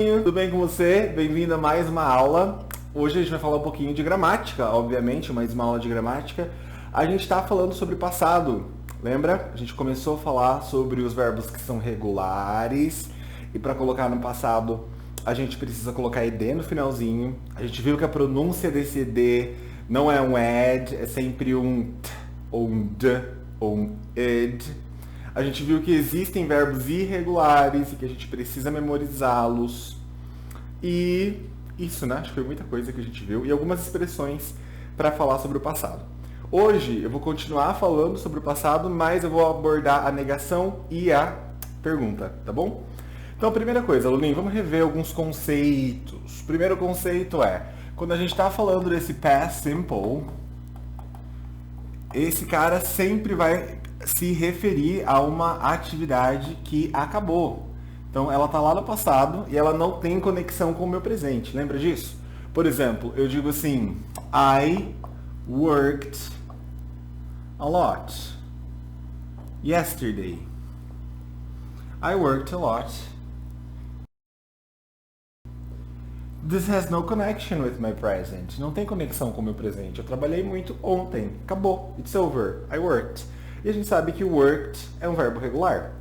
Tudo bem com você? Bem-vindo a mais uma aula. Hoje a gente vai falar um pouquinho de gramática, obviamente, mais uma aula de gramática. A gente está falando sobre passado, lembra? A gente começou a falar sobre os verbos que são regulares e para colocar no passado a gente precisa colocar ed no finalzinho. A gente viu que a pronúncia desse ed não é um ed, é sempre um t, ou um d, ou um ed. A gente viu que existem verbos irregulares e que a gente precisa memorizá-los. E isso, né? Acho que foi muita coisa que a gente viu. E algumas expressões para falar sobre o passado. Hoje eu vou continuar falando sobre o passado, mas eu vou abordar a negação e a pergunta, tá bom? Então, primeira coisa, aluninho, vamos rever alguns conceitos. O primeiro conceito é, quando a gente está falando desse past simple, esse cara sempre vai se referir a uma atividade que acabou. Então, ela está lá no passado e ela não tem conexão com o meu presente. Lembra disso? Por exemplo, eu digo assim, I worked a lot yesterday. I worked a lot. This has no connection with my present. Não tem conexão com o meu presente. Eu trabalhei muito ontem. Acabou. It's over. I worked. E a gente sabe que worked é um verbo regular.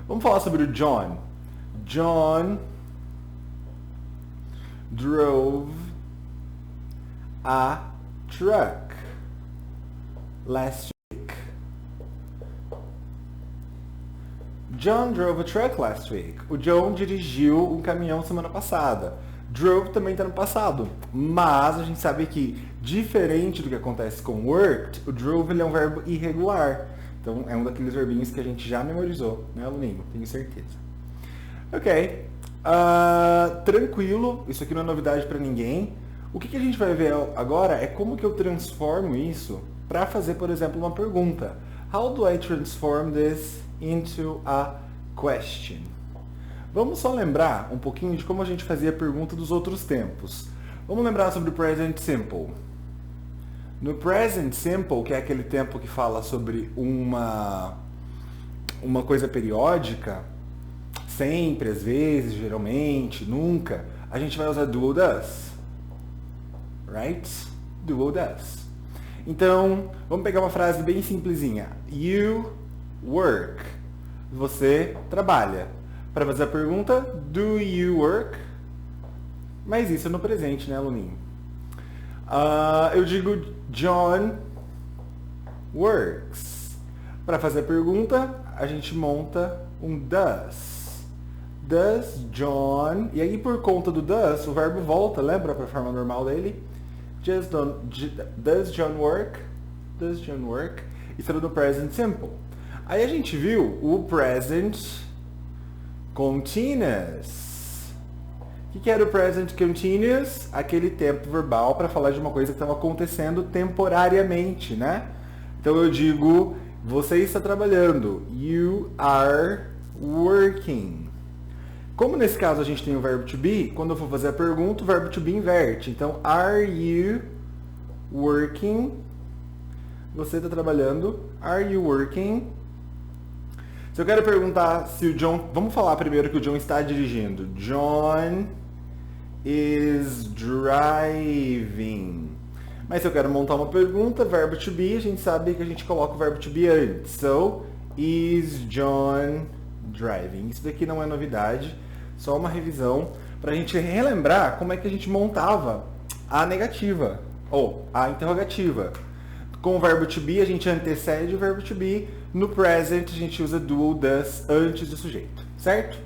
Vamos falar sobre o John. John drove a truck last week. John drove a truck last week. O John dirigiu um caminhão semana passada. Drove também está no passado, mas a gente sabe que, diferente do que acontece com worked, o drove ele é um verbo irregular. Então, é um daqueles verbinhos que a gente já memorizou, né, aluninho? Tenho certeza. Ok. Tranquilo, isso aqui não é novidade para ninguém. O que a gente vai ver agora é como que eu transformo isso para fazer, por exemplo, uma pergunta. How do I transform this into a question? Vamos só lembrar um pouquinho de como a gente fazia a pergunta dos outros tempos. Vamos lembrar sobre o present simple. No present simple, que é aquele tempo que fala sobre uma coisa periódica, sempre, às vezes, geralmente, nunca, a gente vai usar do ou does. Right? Do ou does. Então, vamos pegar uma frase bem simplesinha. You work. Você trabalha. Para fazer a pergunta, do you work? Mas isso é no presente, né, aluninho? Eu digo John works. Para fazer a pergunta, a gente monta um does. Does John... E aí, por conta do does, o verbo volta, lembra? Para a forma normal dele. Does John work? Does John work? Isso era no present simple. Aí a gente viu o present continuous. O que era o present continuous? Aquele tempo verbal para falar de uma coisa que estava acontecendo temporariamente, né? Então eu digo, você está trabalhando. You are working. Como nesse caso a gente tem o verbo to be, quando eu for fazer a pergunta, o verbo to be inverte. Então, are you working? Você está trabalhando. Are you working? Se eu quero perguntar se o John... Vamos falar primeiro que o John está dirigindo. John is driving. Mas se eu quero montar uma pergunta, verbo to be, a gente sabe que a gente coloca o verbo to be antes. So, is John driving? Isso daqui não é novidade, só uma revisão para a gente relembrar como é que a gente montava a negativa, ou a interrogativa. Com o verbo to be, a gente antecede o verbo to be. No present, a gente usa do ou does antes do sujeito, certo?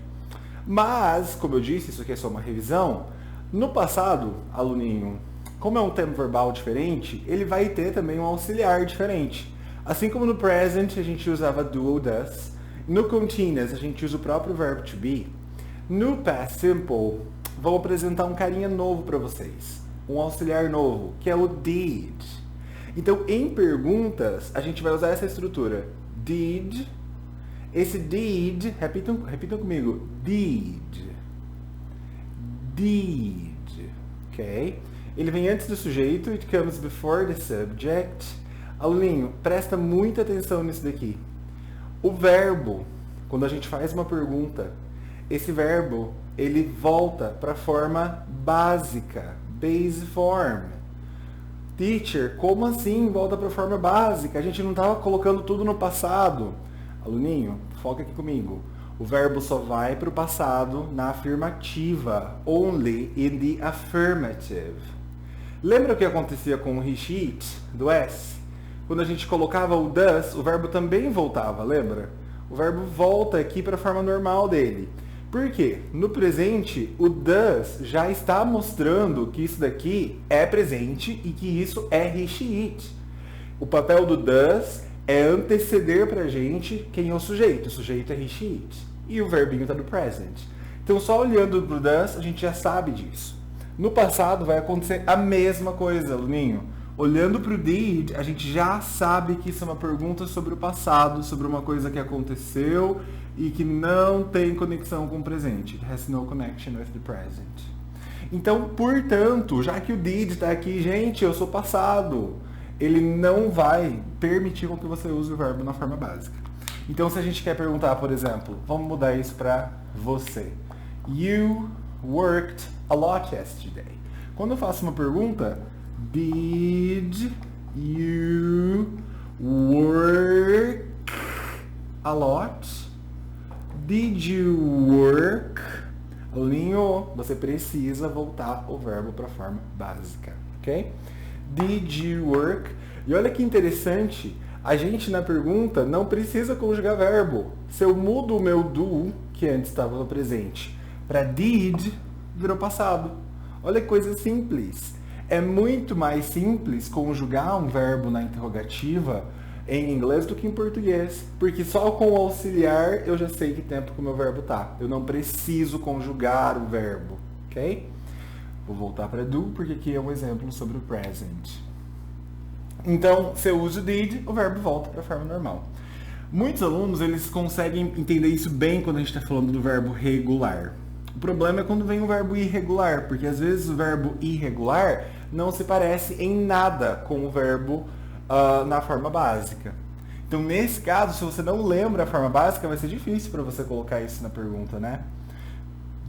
Mas, como eu disse, isso aqui é só uma revisão. No passado, aluninho, como é um tempo verbal diferente, ele vai ter também um auxiliar diferente. Assim como no present, a gente usava do ou does. No continuous, a gente usa o próprio verbo to be. No past simple, vou apresentar um carinha novo para vocês. Um auxiliar novo, que é o did. Então, em perguntas, a gente vai usar essa estrutura. Did. Esse did, repitam comigo. Did. Did. Ok? Ele vem antes do sujeito. It comes before the subject. Aluninho, presta muita atenção nisso daqui. O verbo, quando a gente faz uma pergunta, esse verbo ele volta para a forma básica, base form. Teacher, como assim volta para a forma básica? A gente não estava colocando tudo no passado. Aluninho, foca aqui comigo. O verbo só vai para o passado na afirmativa. Only in the affirmative. Lembra o que acontecia com o he, she, it, do S? Quando a gente colocava o does, o verbo também voltava, lembra? O verbo volta aqui para a forma normal dele. Por quê? No presente, o does já está mostrando que isso daqui é presente e que isso é he, she, it. O papel do does é anteceder pra gente quem é o sujeito. O sujeito é he, she, it. E o verbinho está no present. Então, só olhando pro does, a gente já sabe disso. No passado, vai acontecer a mesma coisa, aluninho. Olhando para o did, a gente já sabe que isso é uma pergunta sobre o passado, sobre uma coisa que aconteceu e que não tem conexão com o presente. It has no connection with the present. Então, portanto, já que o did está aqui, gente, eu sou passado. Ele não vai permitir com que você use o verbo na forma básica. Então, se a gente quer perguntar, por exemplo, vamos mudar isso para você. You worked a lot yesterday. Quando eu faço uma pergunta, did you work a lot? Did you work? Aluninho, você precisa voltar o verbo para a forma básica, ok? Did you work? E olha que interessante, a gente na pergunta não precisa conjugar verbo. Se eu mudo o meu do, que antes estava no presente, para did, virou passado. Olha que coisa simples. É muito mais simples conjugar um verbo na interrogativa em inglês do que em português. Porque só com o auxiliar eu já sei que tempo que o meu verbo tá. Eu não preciso conjugar o verbo, ok? Vou voltar para do, porque aqui é um exemplo sobre o present. Então, se eu uso did, o verbo volta para a forma normal. Muitos alunos, eles conseguem entender isso bem quando a gente está falando do verbo regular. O problema é quando vem o verbo irregular, porque às vezes o verbo irregular não se parece em nada com o verbo na forma básica. Então, nesse caso, se você não lembra a forma básica, vai ser difícil para você colocar isso na pergunta, né?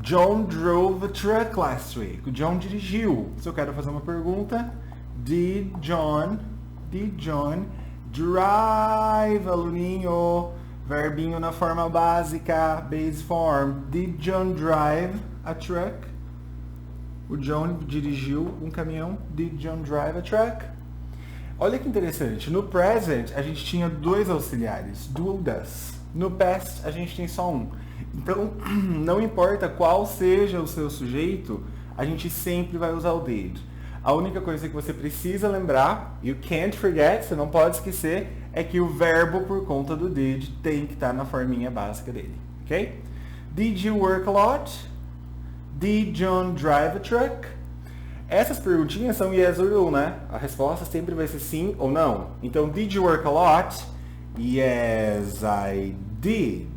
John drove a truck last week. O John dirigiu. Se eu quero fazer uma pergunta, did John drive, aluninho? Verbinho na forma básica, base form. Did John drive a truck? O John dirigiu um caminhão. Did John drive a truck? Olha que interessante. No present, a gente tinha dois auxiliares, do ou does. No past, a gente tem só um. Então, não importa qual seja o seu sujeito, a gente sempre vai usar o did. A única coisa que você precisa lembrar, you can't forget, você não pode esquecer, é que o verbo, por conta do did, tem que estar na forminha básica dele, ok? Did you work a lot? Did John drive a truck? Essas perguntinhas são yes or no, né? A resposta sempre vai ser sim ou não. Então, did you work a lot? Yes, I did.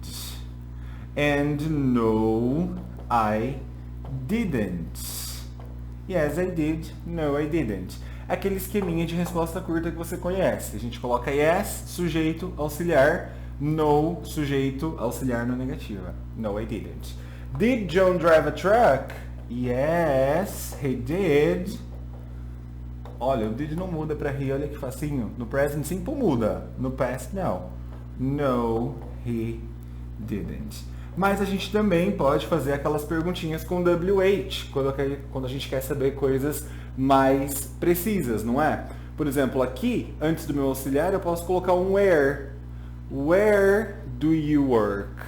And no, I didn't. Yes, I did. No, I didn't. Aquele esqueminha de resposta curta que você conhece. A gente coloca yes, sujeito, auxiliar. No, sujeito, auxiliar na negativa. No, I didn't. Did John drive a truck? Yes, he did. Olha, o did não muda para he, olha que facinho. No present simple muda. No past, não. No, he didn't. Mas a gente também pode fazer aquelas perguntinhas com WH, quando a gente quer saber coisas mais precisas, não é? Por exemplo, aqui, antes do meu auxiliar, eu posso colocar um where. Where do you work?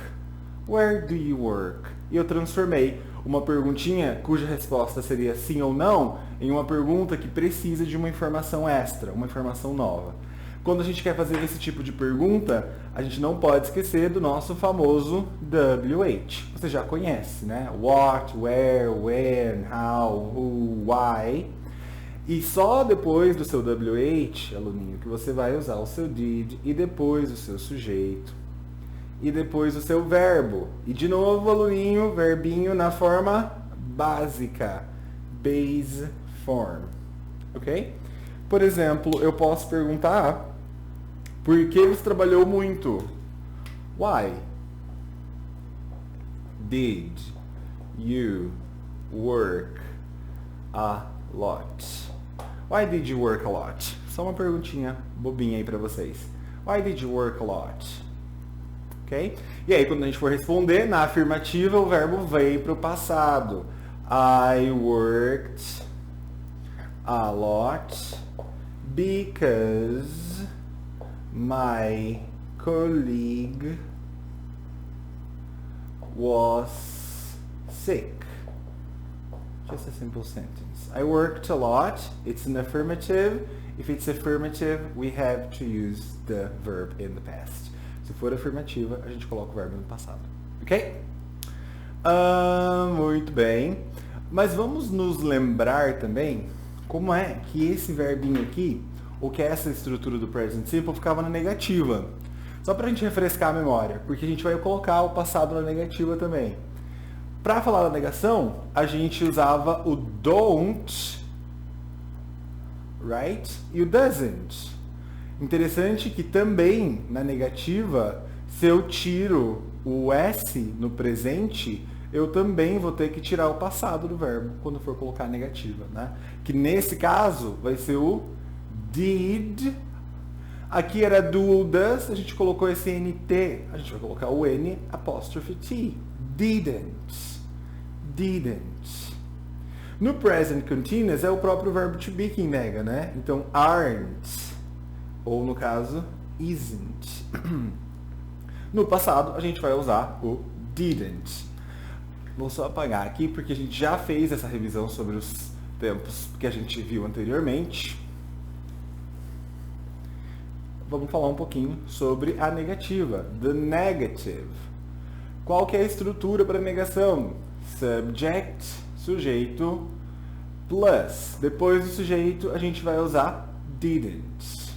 Where do you work? E eu transformei uma perguntinha cuja resposta seria sim ou não em uma pergunta que precisa de uma informação extra, uma informação nova. Quando a gente quer fazer esse tipo de pergunta, a gente não pode esquecer do nosso famoso WH. Você já conhece, né? What, where, when, how, who, why. E só depois do seu WH, aluninho, que você vai usar o seu did e depois o seu sujeito e depois o seu verbo. E de novo, aluninho, verbinho na forma básica, base form, ok? Por exemplo, eu posso perguntar: por que você trabalhou muito? Why? Did you work a lot? Why did you work a lot? Só uma perguntinha bobinha aí pra vocês. Why did you work a lot? Ok? E aí, quando a gente for responder, na afirmativa, o verbo veio para o passado. I worked a lot because my colleague was sick. Just a simple sentence. I worked a lot. It's an affirmative. If it's affirmative, we have to use the verb in the past. Se for afirmativa, a gente coloca o verbo no passado. Ok? Muito bem. Mas vamos nos lembrar também como é que esse verbinho aqui, ou que essa estrutura do present simple ficava na negativa. Só para a gente refrescar a memória, porque a gente vai colocar o passado na negativa também. Para falar da negação, a gente usava o don't, right? E o doesn't. Interessante que também na negativa, se eu tiro o S no presente, eu também vou ter que tirar o passado do verbo quando for colocar a negativa, né? Que nesse caso vai ser o did. Aqui era do ou does, a gente colocou esse NT, a gente vai colocar o N apóstrofe T. Didn't. Didn't. No present continuous é o próprio verbo to be que nega, né? Então, aren't. Ou no caso, isn't. No passado, a gente vai usar o didn't. Vou só apagar aqui, porque a gente já fez essa revisão sobre os tempos que a gente viu anteriormente. Vamos falar um pouquinho sobre a negativa, the negative. Qual que é a estrutura para negação? Subject, sujeito, plus. Depois do sujeito, a gente vai usar didn't.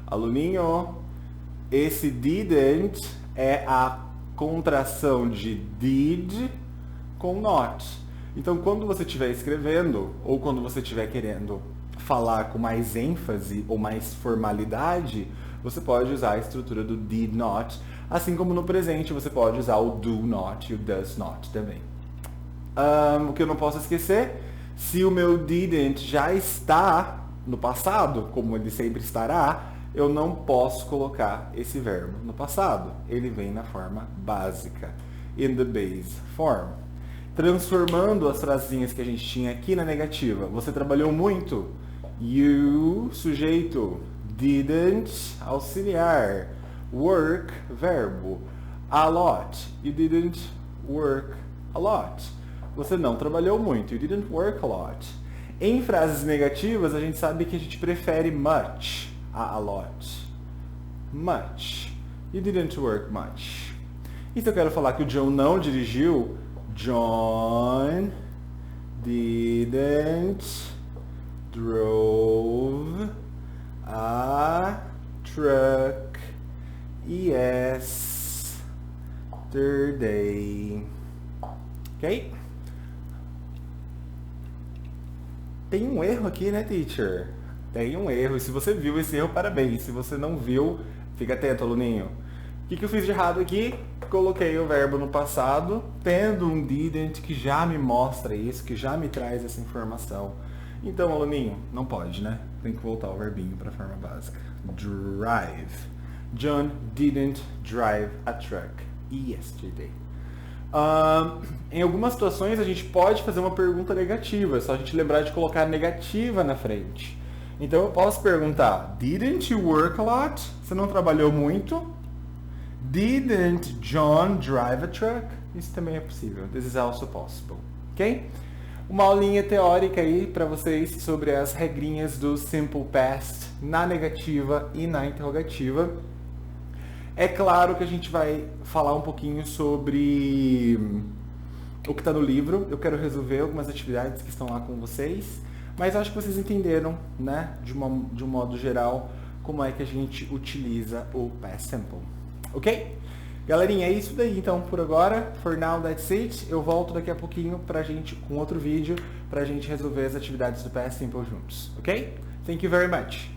Aluninho, esse didn't é a contração de did com not. Então, quando você estiver escrevendo, ou quando você estiver querendo falar com mais ênfase ou mais formalidade, você pode usar a estrutura do did not, assim como no presente você pode usar o do not e o does not também. O que eu não posso esquecer, se o meu didn't já está no passado, como ele sempre estará, eu não posso colocar esse verbo no passado. Ele vem na forma básica, in the base form. Transformando as frasinhas que a gente tinha aqui na negativa. Você trabalhou muito? You, sujeito. Didn't, auxiliar. Work, verbo. A lot. You didn't work a lot. Você não trabalhou muito. You didn't work a lot. Em frases negativas, a gente sabe que a gente prefere much a lot. Much. You didn't work much. E se eu quero falar que o John não dirigiu, John didn't drove a truck yesterday. Ok? Tem um erro aqui, né, teacher? Tem um erro. E se você viu esse erro, parabéns. Se você não viu, fica atento, aluninho. O que eu fiz de errado aqui? Coloquei o verbo no passado, tendo um didn't que já me mostra isso, que já me traz essa informação. Então, aluninho, não pode, né? Tem que voltar o verbinho para a forma básica. Drive. John didn't drive a truck yesterday. Em algumas situações, a gente pode fazer uma pergunta negativa. É só a gente lembrar de colocar a negativa na frente. Então, eu posso perguntar, didn't you work a lot? Você não trabalhou muito? Didn't John drive a truck? Isso também é possível. This is also possible. Ok? Uma aulinha teórica aí para vocês sobre as regrinhas do Simple Past na negativa e na interrogativa. É claro que a gente vai falar um pouquinho sobre o que está no livro. Eu quero resolver algumas atividades que estão lá com vocês. Mas acho que vocês entenderam, né, de um modo geral, como é que a gente utiliza o Past Simple. Ok? Galerinha, é isso daí então por agora. For now, that's it. Eu volto daqui a pouquinho com outro vídeo pra gente resolver as atividades do Past Simple juntos. Ok? Thank you very much.